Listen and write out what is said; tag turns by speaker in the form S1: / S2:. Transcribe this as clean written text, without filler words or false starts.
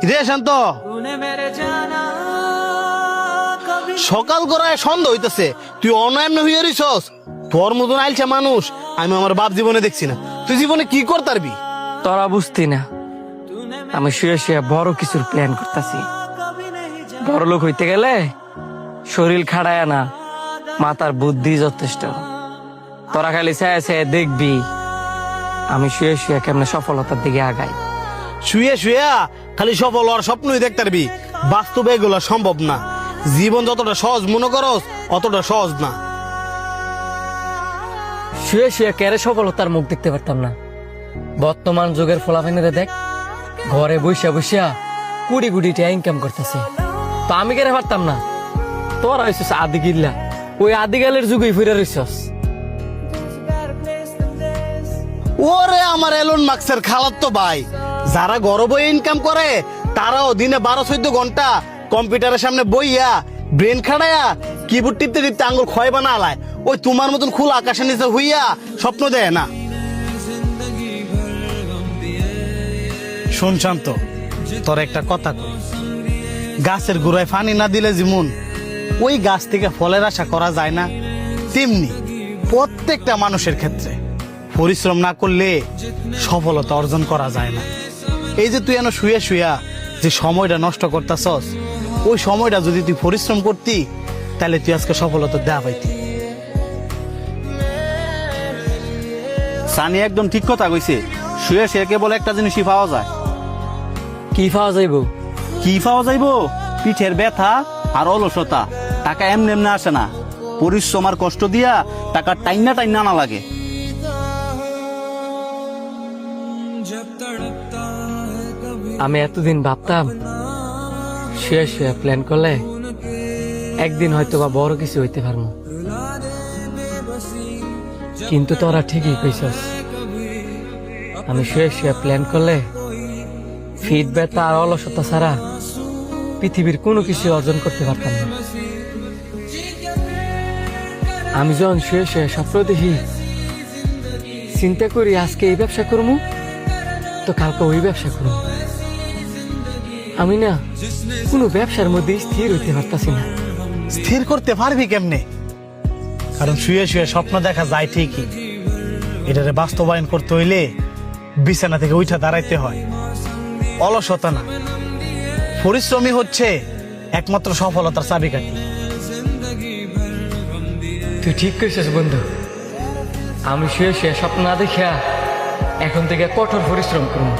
S1: রে শান্ত, সকাল করায় সন্ধ্যা হইতেছে, তুই অনয়ন হইয়া রইছস। তোর মতন আইলছে মানুষ আমি আমার বাপ জীবনে দেখছি না। তুই জীবনে কি করতারবি?
S2: তোরা বুঝতি না, আমি শুয়ে শুয়ে বড় কিছুর প্ল্যান করতেছি। বড় লোক হইতে গেলে শরীর খাড়ায় না, মাথার বুদ্ধি যথেষ্ট। তোরা খালি চায় চায় দেখবি আমি শুয়ে শুয়ে কেমনে সফলতার দিকে আগাই।
S1: শুয়ে শুয়া খালি সফল হওয়ার স্বপ্নই দেখতারবি, বাস্তবে এগুলো সম্ভব না। জীবন যতটা সহজ মনে করস অতটা সহজ না।
S2: শুয়ে শুয়ে কেড়ে সফলতার মুখ দেখতে পারতাম না। বর্তমান যুগের ফলাফানিরে দেখ, ঘরে বসে বসিয়া কুড়ি কুড়ি টাকা ইনকাম করতেছে। তো আমি কেড়ে পারতাম না? তোরা হইছিস আদি গিল্লা, ওই আদিগালের যুগেই ফিরে রইছস।
S1: ওরে আমার এলন মার্কসের খালাতো ভাই, যারা গর্ব ইনকাম করে তারাও দিনে 12-14 ঘন্টা কম্পিউটারের সামনে বইয়া ব্রেন খাড়ায়া কিবোর্ড টিপতে টিপতে আঙ্গুল ক্ষয় বানা আলায়। ওই তোমার মতন খোলা আকাশের নিচে হইয়া স্বপ্ন দেয় না। শুন শান্ত, তোর একটা কথা কই, গাছের গোড়ায় পানি না দিলে যেমন ওই গাছ থেকে ফলের আশা করা যায় না, তেমনি প্রত্যেকটা মানুষের ক্ষেত্রে পরিশ্রম না করলে সফলতা অর্জন করা যায় না। এই যে তুই এনে শুয়ে শুয়া যে সময়টা নষ্ট করতেছস, ওই সময়টা যদি তুই পরিশ্রম করতি তাহলে তুই আজকে সফলতা দেওয়া পাইতি।
S3: সানি একদম ঠিক কথা কইছে। শুয়ে শুয়ে কেবল একটা জিনিসই পাওয়া যায়।
S2: কি পাওয়া যাইব?
S3: কি পাওয়া যাইব? পিঠের ব্যথা আর অলসতা। টাকা এমনি এমনি আসে না, পরিশ্রম আর কষ্ট দিয়া টাকা টাইনা টাইনা আনা লাগে।
S2: আমি এতদিন ভাবতাম শুয়ে শুয়ে প্ল্যান করলে একদিন হয়তো বা বড় কিছু হইতে পারবো, কিন্তু তোরা ঠিকই কইছস। আমি শুয়ে শুয়ে প্ল্যান করলে ফিট ব্যথা আর অলসতা ছাড়া পৃথিবীর কোনো কিছু অর্জন করতে পারতাম না। আমি যখন শুয়ে শুয়ে স্বপ্ন দেখি, চিন্তা করি আজকে এই ব্যবসা করবো তো কালকে ওই ব্যবসা করবো, আমি না কোনো ব্যবসার মধ্যে স্থির হইতে পারতাছি না।
S1: স্থির করতে পারবি কেমনে? কারণ শুয়ে শুয়ে স্বপ্ন দেখা যায় ঠিকই, এটারে বাস্তবায়ন করতে হইলে বিছানা থেকে উঠা দাঁড়াইতে হয়। অলসতা না, পরিশ্রমী হচ্ছে একমাত্র সফলতার চাবিকাঠি।
S2: তুই ঠিক কইছিস বন্ধু, আমি শুয়ে শুয়ে স্বপ্ন না দেখিয়া এখন থেকে কঠোর পরিশ্রম করবো।